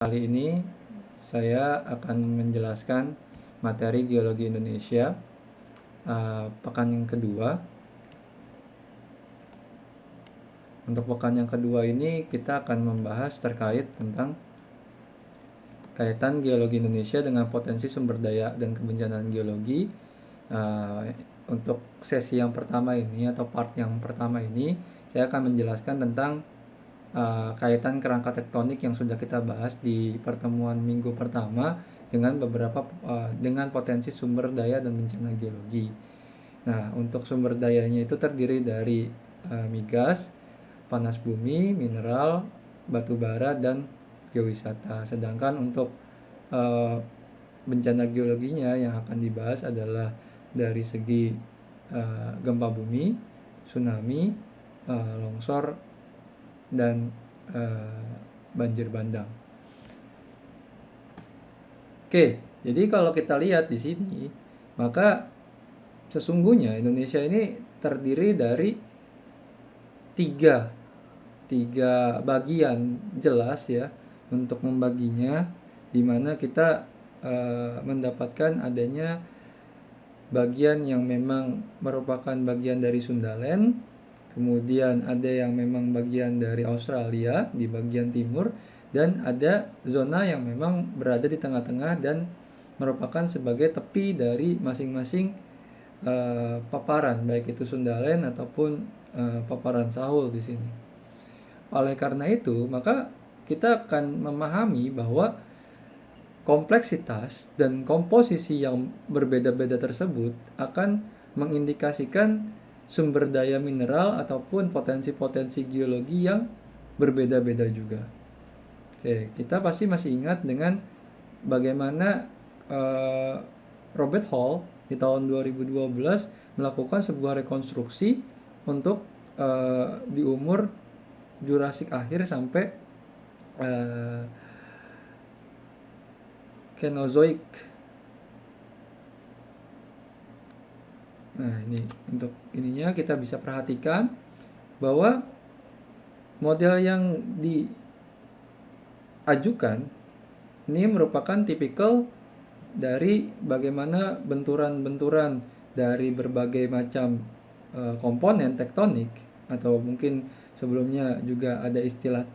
Kali ini saya akan menjelaskan materi geologi Indonesia pekan yang kedua. Untuk pekan yang kedua ini kita akan membahas terkait tentang kaitan geologi Indonesia dengan potensi sumber daya dan kebencanaan geologi. Untuk sesi yang pertama ini atau part yang pertama ini saya akan menjelaskan tentang kaitan kerangka tektonik yang sudah kita bahas di pertemuan minggu pertama dengan dengan potensi sumber daya dan bencana geologi. Nah, untuk sumber dayanya itu terdiri dari migas, panas bumi, mineral, batu bara, dan geowisata. Sedangkan untuk bencana geologinya yang akan dibahas adalah dari segi gempa bumi, tsunami, longsor, dan banjir bandang. Oke, jadi kalau kita lihat di sini, maka sesungguhnya Indonesia ini terdiri dari tiga bagian jelas ya untuk membaginya, di mana kita mendapatkan adanya bagian yang memang merupakan bagian dari Sundaland, kemudian ada yang memang bagian dari Australia di bagian timur, dan ada zona yang memang berada di tengah-tengah dan merupakan sebagai tepi dari masing-masing paparan, baik itu Sundaland ataupun paparan Sahul di sini. Oleh karena itu, maka kita akan memahami bahwa kompleksitas dan komposisi yang berbeda-beda tersebut akan mengindikasikan sumber daya mineral ataupun potensi-potensi geologi yang berbeda-beda juga. Oke, kita pasti masih ingat dengan bagaimana Robert Hall di tahun 2012 melakukan sebuah rekonstruksi untuk di umur Jurassic akhir sampai Kenozoik. Nah, ini untuk ininya kita bisa perhatikan bahwa model yang diajukan ini merupakan tipikal dari bagaimana benturan-benturan dari berbagai macam komponen tektonik, atau mungkin sebelumnya juga ada istilah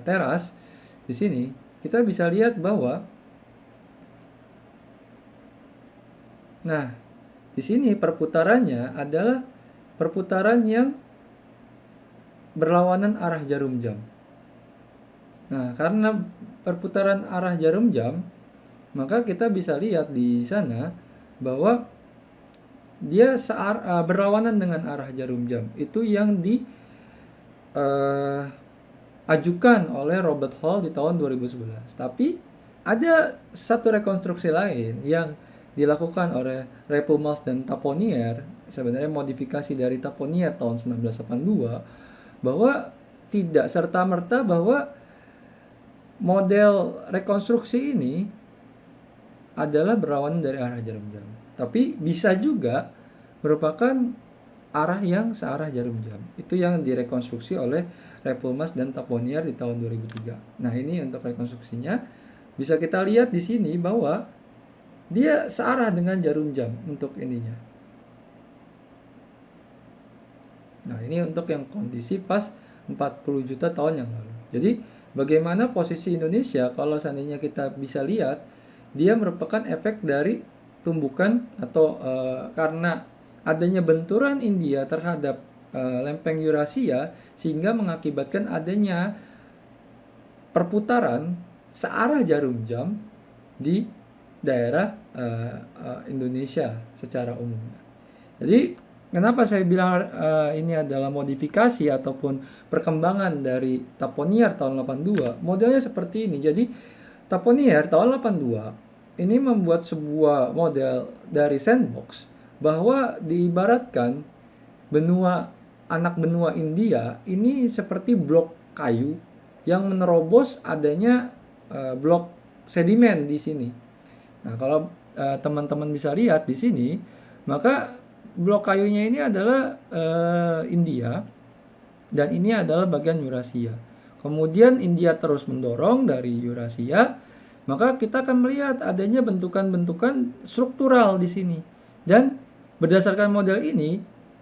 teras. Di sini kita bisa lihat bahwa di sini perputarannya adalah perputaran yang berlawanan arah jarum jam. Nah, karena perputaran arah jarum jam, maka kita bisa lihat di sana bahwa dia berlawanan dengan arah jarum jam. Itu yang diajukan oleh Robert Hall di tahun 2011. Tapi ada satu rekonstruksi lain yang dilakukan oleh Repulmans dan Taponier, sebenarnya modifikasi dari Taponier tahun 1982, bahwa tidak serta-merta bahwa model rekonstruksi ini adalah berlawanan dari arah jarum jam, tapi bisa juga merupakan arah yang searah jarum jam. Itu yang direkonstruksi oleh Repulmans dan Taponier di tahun 2003. Nah, ini untuk rekonstruksinya bisa kita lihat di sini bahwa dia searah dengan jarum jam untuk ininya. Nah, ini untuk yang kondisi pas 40 juta tahun yang lalu. Jadi, bagaimana posisi Indonesia kalau seandainya kita bisa lihat, dia merupakan efek dari tumbukan atau karena adanya benturan India terhadap lempeng Eurasia, sehingga mengakibatkan adanya perputaran searah jarum jam di daerah Indonesia secara umum. Jadi kenapa saya bilang ini adalah modifikasi ataupun perkembangan dari Taponier tahun 82? Modelnya seperti ini. Jadi Taponier tahun 82 ini membuat sebuah model dari sandbox bahwa diibaratkan anak benua India ini seperti blok kayu yang menerobos adanya blok sedimen di sini. Nah, kalau teman-teman bisa lihat di sini, maka blok kayunya ini adalah India, dan ini adalah bagian Eurasia. kemudian India terus mendorong dari Eurasia, maka kita akan melihat adanya bentukan-bentukan struktural di sini. Dan berdasarkan model ini,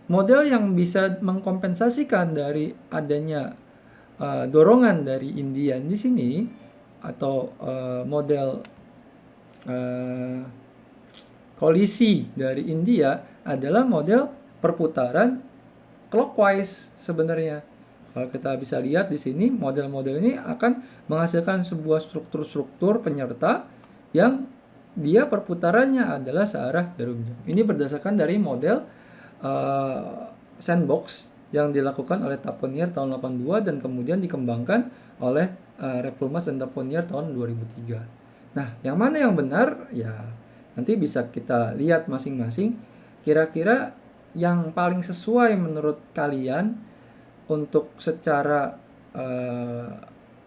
model yang bisa mengkompensasikan dari adanya dorongan dari India di sini, atau model uh, kolisi dari India adalah model perputaran clockwise sebenarnya. Kalau kita bisa lihat di sini, model-model ini akan menghasilkan sebuah struktur-struktur penyerta yang dia perputarannya adalah searah jarum jam. Ini berdasarkan dari model sandbox yang dilakukan oleh Tavernier tahun 82 dan kemudian dikembangkan oleh Repulmas dan Tavernier tahun 2003. Nah, yang mana yang benar? Ya, nanti bisa kita lihat masing-masing. Kira-kira yang paling sesuai menurut kalian untuk secara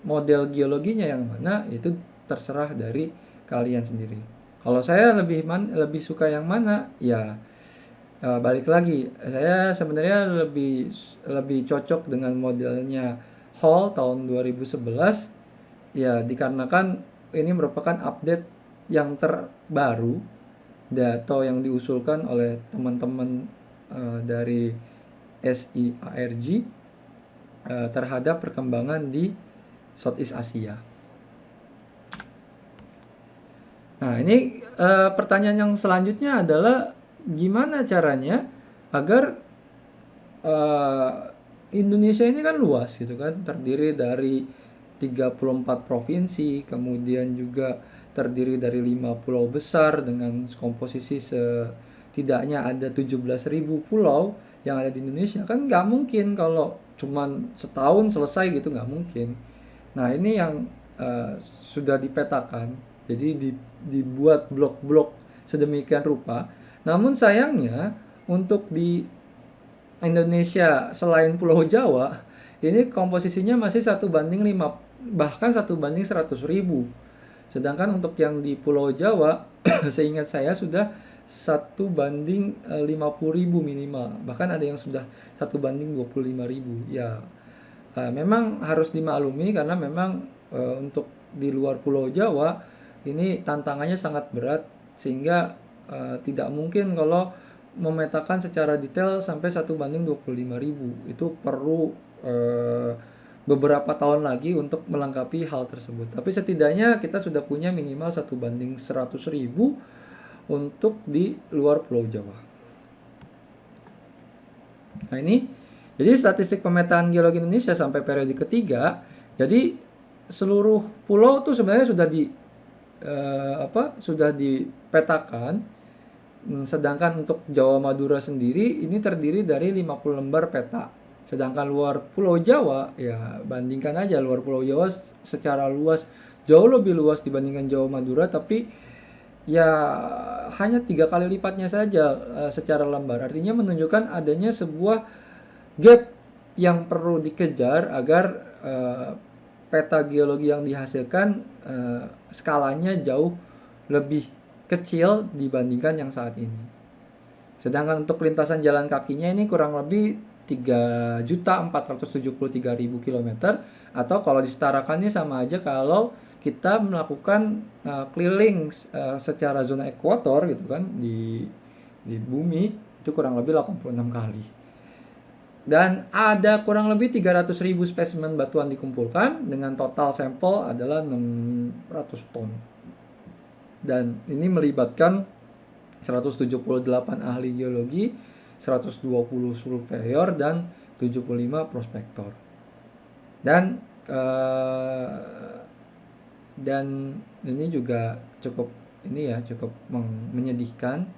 model geologinya yang mana, itu terserah dari kalian sendiri. Kalau saya lebih suka yang mana? Ya, balik lagi, saya sebenarnya lebih cocok dengan modelnya Hall tahun 2011, ya dikarenakan ini merupakan update yang terbaru atau yang diusulkan oleh teman-teman dari SIARG terhadap perkembangan di Southeast Asia. Nah, ini pertanyaan yang selanjutnya adalah gimana caranya agar Indonesia ini kan luas gitu kan, terdiri dari 34 provinsi, kemudian juga terdiri dari 5 pulau besar dengan komposisi setidaknya ada 17.000 pulau yang ada di Indonesia. Kan nggak mungkin kalau cuman setahun selesai gitu, nggak mungkin. Nah, ini yang sudah dipetakan, jadi dibuat blok-blok sedemikian rupa. Namun sayangnya untuk di Indonesia selain Pulau Jawa, ini komposisinya masih 1:5, bahkan 1:100.000. Sedangkan untuk yang di Pulau Jawa, seingat saya sudah 1:50.000 minimal. Bahkan ada yang sudah 1:25.000. Ya, memang harus dimaklumi karena memang untuk di luar Pulau Jawa ini tantangannya sangat berat, sehingga tidak mungkin kalau memetakan secara detail sampai 1:25.000. Itu perlu beberapa tahun lagi untuk melengkapi hal tersebut. Tapi setidaknya kita sudah punya minimal 1:100.000 untuk di luar Pulau Jawa. Nah, ini jadi statistik pemetaan geologi Indonesia sampai periode ketiga. Jadi seluruh pulau tuh sebenarnya sudah dipetakan. Sedangkan untuk Jawa Madura sendiri ini terdiri dari 50 lembar peta. Sedangkan luar Pulau Jawa, ya bandingkan aja, luar Pulau Jawa secara luas jauh lebih luas dibandingkan Jawa Madura, tapi ya hanya 3 kali lipatnya saja secara lembar. Artinya menunjukkan adanya sebuah gap yang perlu dikejar agar peta geologi yang dihasilkan skalanya jauh lebih kecil dibandingkan yang saat ini. Sedangkan untuk lintasan jalan kakinya ini kurang lebih 3.473.000 km, atau kalau disetarakannya sama aja kalau kita melakukan keliling secara zona ekuator gitu kan di bumi, itu kurang lebih 86 kali. Dan ada kurang lebih 300.000 spesimen batuan dikumpulkan dengan total sampel adalah 600 ton. Dan ini melibatkan 178 ahli geologi, 120 surveyor, dan 75 prospektor. Dan ini juga cukup menyedihkan.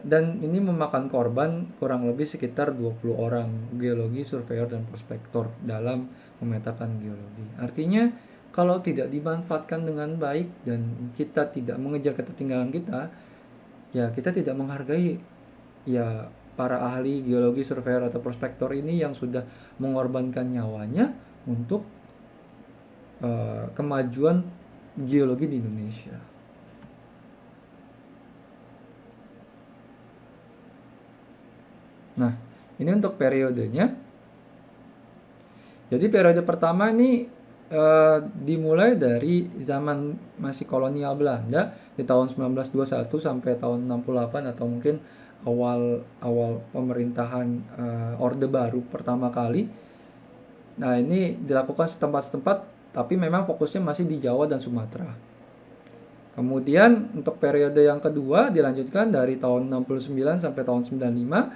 Dan ini memakan korban kurang lebih sekitar 20 orang geologi, surveyor, dan prospektor dalam memetakan geologi. Artinya kalau tidak dimanfaatkan dengan baik dan kita tidak mengejar ketertinggalan kita, ya kita tidak menghargai ya para ahli geologi, surveyor, atau prospektor ini yang sudah mengorbankan nyawanya untuk kemajuan geologi di Indonesia. Nah, ini untuk periodenya. Jadi periode pertama ini dimulai dari zaman masih kolonial Belanda di tahun 1921 sampai tahun 68 atau mungkin awal awal pemerintahan Orde Baru pertama kali. Nah, ini dilakukan setempat-setempat tapi memang fokusnya masih di Jawa dan Sumatera. Kemudian untuk periode yang kedua dilanjutkan dari tahun 69 sampai tahun 95.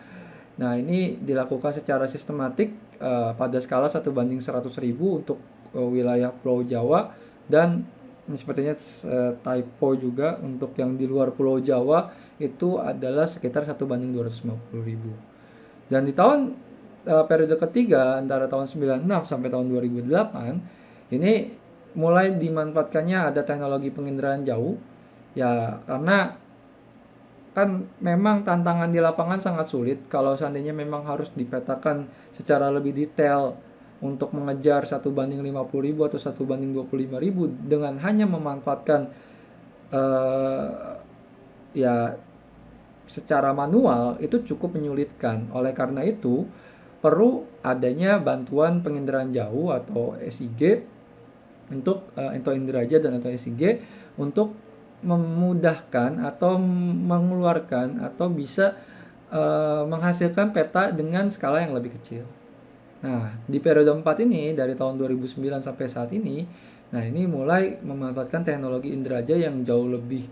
Nah, ini dilakukan secara sistematik pada skala 1:100.000 untuk wilayah Pulau Jawa, dan sepertinya typo juga untuk yang di luar Pulau Jawa itu adalah sekitar 1:250.000. Dan di tahun periode ketiga antara tahun 96 sampai tahun 2008 ini mulai dimanfaatkannya ada teknologi penginderaan jauh ya, karena kan memang tantangan di lapangan sangat sulit kalau seandainya memang harus dipetakan secara lebih detail untuk mengejar 1:50.000 atau 1:25.000 dengan hanya memanfaatkan ya secara manual, itu cukup menyulitkan. Oleh karena itu perlu adanya bantuan penginderaan jauh atau SIG untuk Ento Inderaja dan atau SIG untuk memudahkan atau mengeluarkan atau bisa menghasilkan peta dengan skala yang lebih kecil. Nah, di periode 4 ini dari tahun 2009 sampai saat ini, nah ini mulai memanfaatkan teknologi Inderaja yang jauh lebih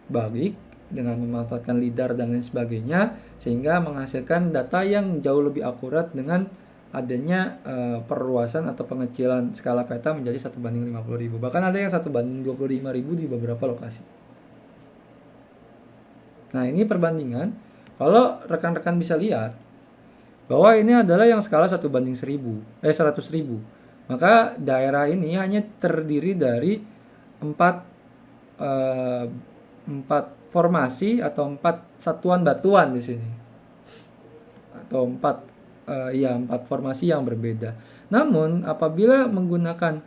baik dengan memanfaatkan lidar dan lain sebagainya, sehingga menghasilkan data yang jauh lebih akurat dengan adanya perluasan atau pengecilan skala peta menjadi 1:50.000. Bahkan ada yang 1:25.000 di beberapa lokasi. Nah, ini perbandingan. Kalau rekan-rekan bisa lihat bahwa ini adalah yang skala 1:100.000. Maka daerah ini hanya terdiri dari 4 formasi atau 4 satuan batuan di sini. Atau 4 formasi yang berbeda. Namun apabila menggunakan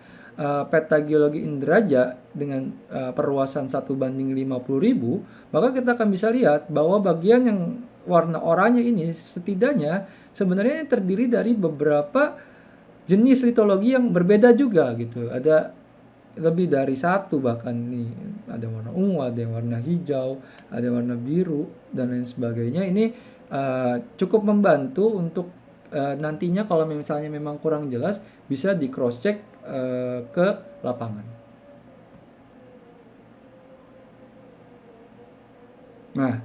peta geologi Inderaja dengan perluasan 1:50.000, maka kita akan bisa lihat bahwa bagian yang warna oranye ini setidaknya sebenarnya terdiri dari beberapa jenis litologi yang berbeda juga gitu. Ada lebih dari satu bahkan nih, ada warna ungu, ada yang warna hijau, ada yang warna biru dan lain sebagainya. Ini cukup membantu untuk nantinya kalau misalnya memang kurang jelas bisa di cross check ke lapangan. Nah,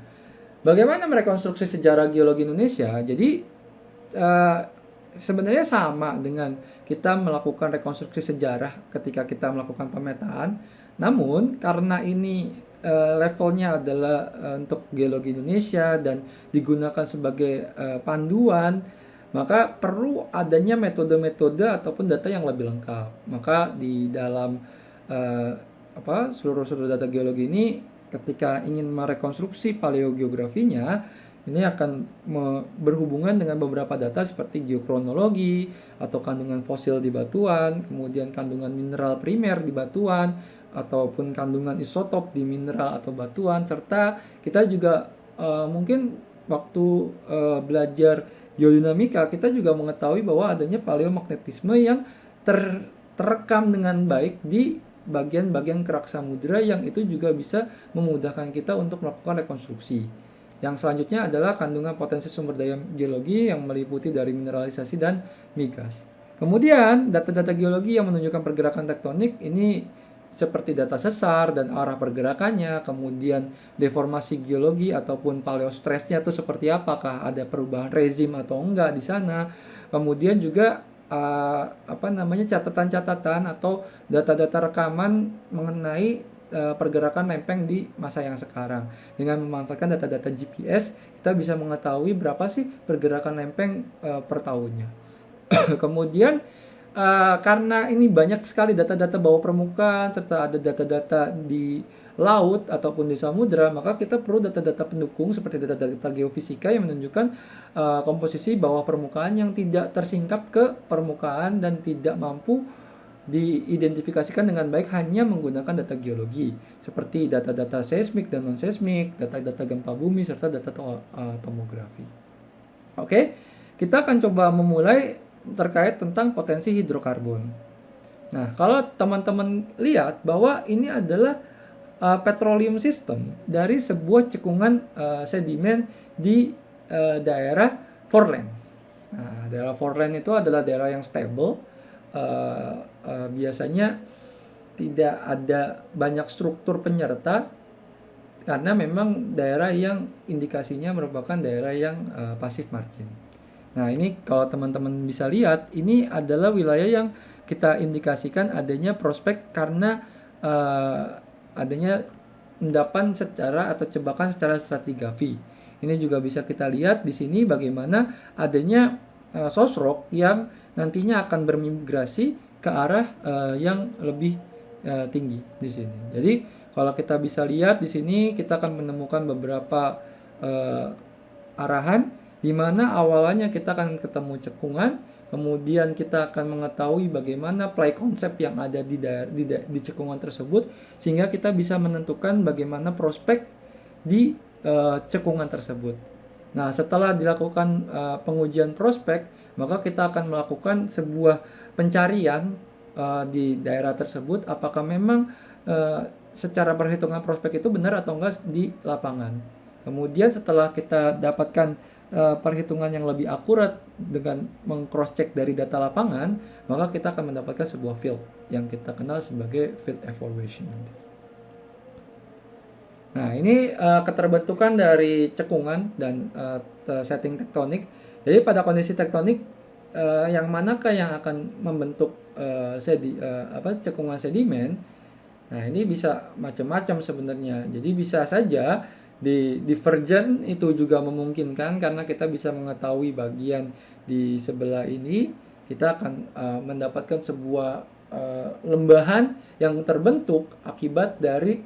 bagaimana merekonstruksi sejarah geologi Indonesia? Jadi sebenarnya sama dengan kita melakukan rekonstruksi sejarah ketika kita melakukan pemetaan. Namun karena ini levelnya adalah untuk geologi Indonesia dan digunakan sebagai panduan, maka perlu adanya metode-metode ataupun data yang lebih lengkap. Maka di dalam seluruh data geologi ini, ketika ingin merekonstruksi paleogeografinya, ini akan berhubungan dengan beberapa data seperti geokronologi atau kandungan fosil di batuan, kemudian kandungan mineral primer di batuan, ataupun kandungan isotop di mineral atau batuan, serta kita juga mungkin waktu belajar geodinamika kita juga mengetahui bahwa adanya paleomagnetisme yang terekam dengan baik di bagian-bagian kerak samudera, yang itu juga bisa memudahkan kita untuk melakukan rekonstruksi. Yang selanjutnya adalah kandungan potensi sumber daya geologi yang meliputi dari mineralisasi dan migas. Kemudian data-data geologi yang menunjukkan pergerakan tektonik ini seperti data sesar dan arah pergerakannya, kemudian deformasi geologi ataupun paleostressnya itu seperti apakah ada perubahan rezim atau enggak di sana. Kemudian juga catatan-catatan atau data-data rekaman mengenai pergerakan lempeng di masa yang sekarang. Dengan memanfaatkan data-data GPS, kita bisa mengetahui berapa sih pergerakan lempeng per tahunnya. Kemudian karena ini banyak sekali data-data bawah permukaan serta ada data-data di laut ataupun di samudera, maka kita perlu data-data pendukung seperti data-data geofisika yang menunjukkan komposisi bawah permukaan yang tidak tersingkap ke permukaan dan tidak mampu diidentifikasikan dengan baik hanya menggunakan data geologi seperti data-data seismik dan non-seismik, data-data gempa bumi serta data tomografi. Oke, kita akan coba memulai terkait tentang potensi hidrokarbon. Nah, kalau teman-teman lihat bahwa ini adalah petroleum system dari sebuah cekungan sedimen di daerah foreland. Nah, daerah foreland itu adalah daerah yang stable. Biasanya tidak ada banyak struktur penyerta karena memang daerah yang indikasinya merupakan daerah yang pasif margin. Nah, ini kalau teman-teman bisa lihat, ini adalah wilayah yang kita indikasikan adanya prospek karena adanya endapan secara atau jebakan secara stratigrafi. Ini juga bisa kita lihat di sini bagaimana adanya sosrok yang nantinya akan bermigrasi ke arah yang lebih tinggi di sini. Jadi kalau kita bisa lihat di sini, kita akan menemukan beberapa arahan di mana awalnya kita akan ketemu cekungan, kemudian kita akan mengetahui bagaimana play konsep yang ada di cekungan tersebut, sehingga kita bisa menentukan bagaimana prospek di cekungan tersebut. Nah, setelah dilakukan pengujian prospek, maka kita akan melakukan sebuah pencarian di daerah tersebut, apakah memang secara perhitungan prospek itu benar atau enggak di lapangan. Kemudian setelah kita dapatkan perhitungan yang lebih akurat dengan meng-cross check dari data lapangan, maka kita akan mendapatkan sebuah field yang kita kenal sebagai field evaluation. Nah, ini keterbentukan dari cekungan dan setting tektonik. Jadi pada kondisi tektonik, yang manakah yang akan membentuk cekungan sedimen? Nah, ini bisa macam-macam sebenarnya. Jadi bisa saja di divergen itu juga memungkinkan karena kita bisa mengetahui bagian di sebelah ini, kita akan mendapatkan sebuah lembahan yang terbentuk akibat dari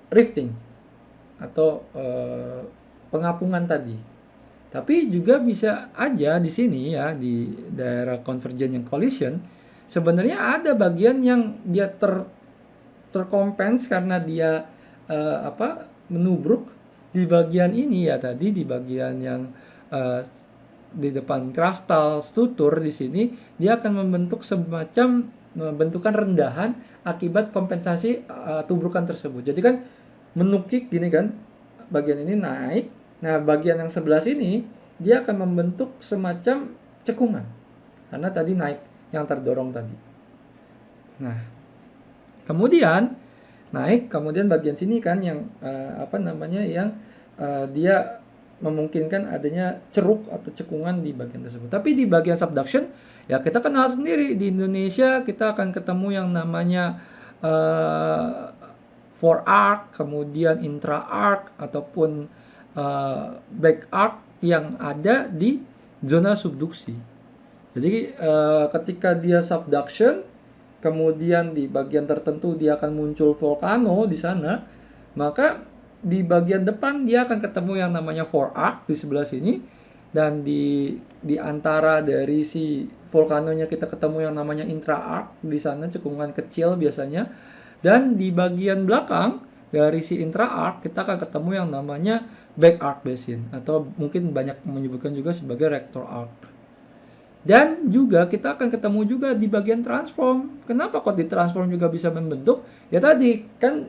rifting atau pengapungan tadi. Tapi juga bisa aja di sini ya, di daerah convergence yang collision, sebenarnya ada bagian yang dia terkompens karena dia menubruk di bagian ini ya tadi, di bagian yang di depan kristal struktur di sini, dia akan membentuk semacam bentukan rendahan akibat kompensasi tubrukan tersebut. Jadi kan menukik gini kan, bagian ini naik, nah bagian yang sebelah sini dia akan membentuk semacam cekungan karena tadi naik yang terdorong tadi. Nah, kemudian naik, kemudian bagian sini kan yang yang dia memungkinkan adanya ceruk atau cekungan di bagian tersebut. Tapi di bagian subduction ya kita kenal sendiri, di Indonesia kita akan ketemu yang namanya fore arc, kemudian intra arc ataupun back arc yang ada di zona subduksi. Jadi ketika dia subduction, kemudian di bagian tertentu dia akan muncul volcano di sana, maka di bagian depan dia akan ketemu yang namanya fore arc di sebelah sini, dan di antara dari si volcanonya kita ketemu yang namanya intra arc di sana, cekungan kecil biasanya, dan di bagian belakang dari si intra arc kita akan ketemu yang namanya back arc basin, atau mungkin banyak menyebutkan juga sebagai rector arc. Dan juga kita akan ketemu juga di bagian transform. Kenapa kok di transform juga bisa membentuk? Ya tadi kan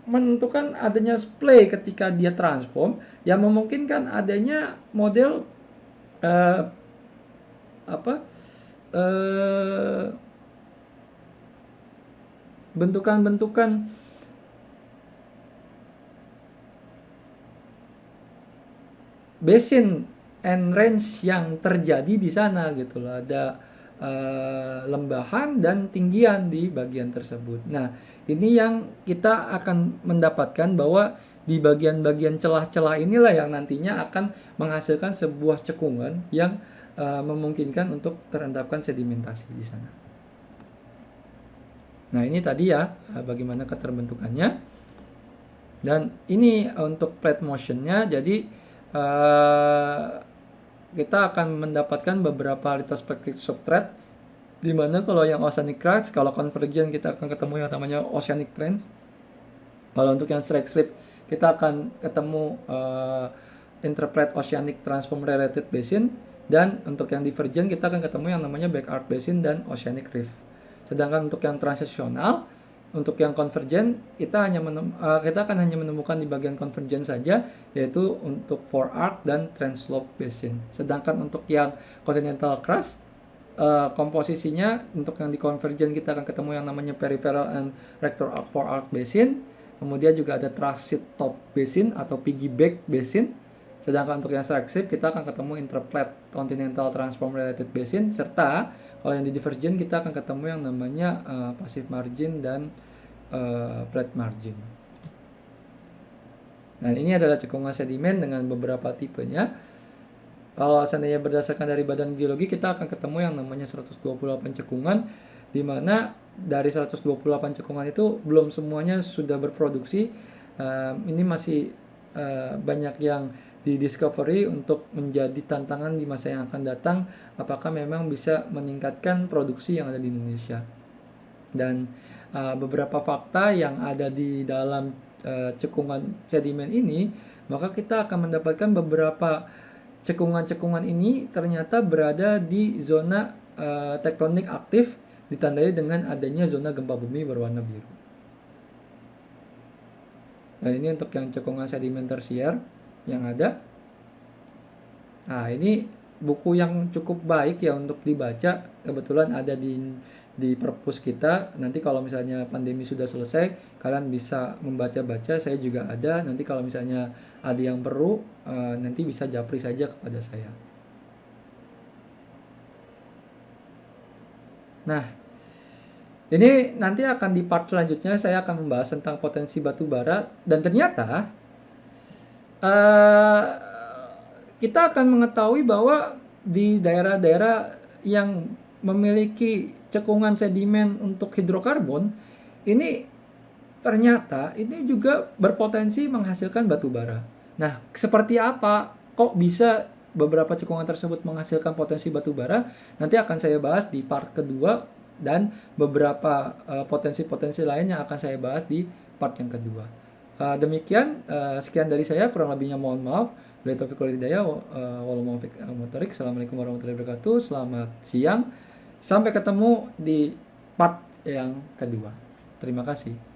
menentukan adanya splay ketika dia transform yang memungkinkan adanya model bentukan-bentukan basin and range yang terjadi di sana gitu loh. Ada lembahan dan tinggian di bagian tersebut. Nah, ini yang kita akan mendapatkan bahwa di bagian-bagian celah-celah inilah yang nantinya akan menghasilkan sebuah cekungan yang memungkinkan untuk terendapkan sedimentasi di sana. Nah, ini tadi ya bagaimana keterbentukannya. Dan ini untuk plate motionnya. Jadi kita akan mendapatkan beberapa retrospective subthread, di mana kalau yang oceanic cracks, kalau convergence kita akan ketemu yang namanya oceanic trend. Kalau untuk yang strike slip kita akan ketemu interpret oceanic transform related basin, Dan untuk yang divergent kita akan ketemu yang namanya back arc basin dan oceanic rift. Sedangkan untuk yang transitional, untuk yang convergent kita akan hanya menemukan di bagian convergent saja, yaitu untuk forearc dan transslope basin. Sedangkan untuk yang continental crust, komposisinya untuk yang di convergent kita akan ketemu yang namanya peripheral and rector arc forearc basin. Kemudian juga ada transit top basin atau piggyback basin. Sedangkan untuk yang selective kita akan ketemu interplate continental transform related basin, serta kalau yang di divergent kita akan ketemu yang namanya passive margin dan plate margin. Nah, ini adalah cekungan sedimen dengan beberapa tipenya. Kalau seandainya berdasarkan dari badan geologi kita akan ketemu yang namanya 128 cekungan, di mana dari 128 cekungan itu belum semuanya sudah berproduksi. Ini masih banyak yang di discovery untuk menjadi tantangan di masa yang akan datang, apakah memang bisa meningkatkan produksi yang ada di Indonesia. Dan beberapa fakta yang ada di dalam cekungan sedimen ini, maka kita akan mendapatkan beberapa cekungan-cekungan ini ternyata berada di zona tektonik aktif, ditandai dengan adanya zona gempa bumi berwarna biru. Nah, ini untuk yang cekungan sedimen tersier yang ada. Nah, ini buku yang cukup baik ya untuk dibaca. Kebetulan ada di perpus kita. Nanti kalau misalnya pandemi sudah selesai, kalian bisa membaca-baca. Saya juga ada. Nanti kalau misalnya ada yang perlu, nanti bisa japri saja kepada saya. Nah, ini nanti akan di part selanjutnya saya akan membahas tentang potensi batu bara, dan ternyata kita akan mengetahui bahwa di daerah-daerah yang memiliki cekungan sedimen untuk hidrokarbon ini ternyata ini juga berpotensi menghasilkan batu bara. Nah, seperti apa kok bisa beberapa cekungan tersebut menghasilkan potensi batu bara? Nanti akan saya bahas di part kedua, dan beberapa potensi-potensi lain yang akan saya bahas di part yang kedua. Demikian, sekian dari saya, kurang lebihnya mohon maaf. Assalamualaikum warahmatullahi wabarakatuh. Selamat siang. Sampai ketemu di part yang kedua. Terima kasih.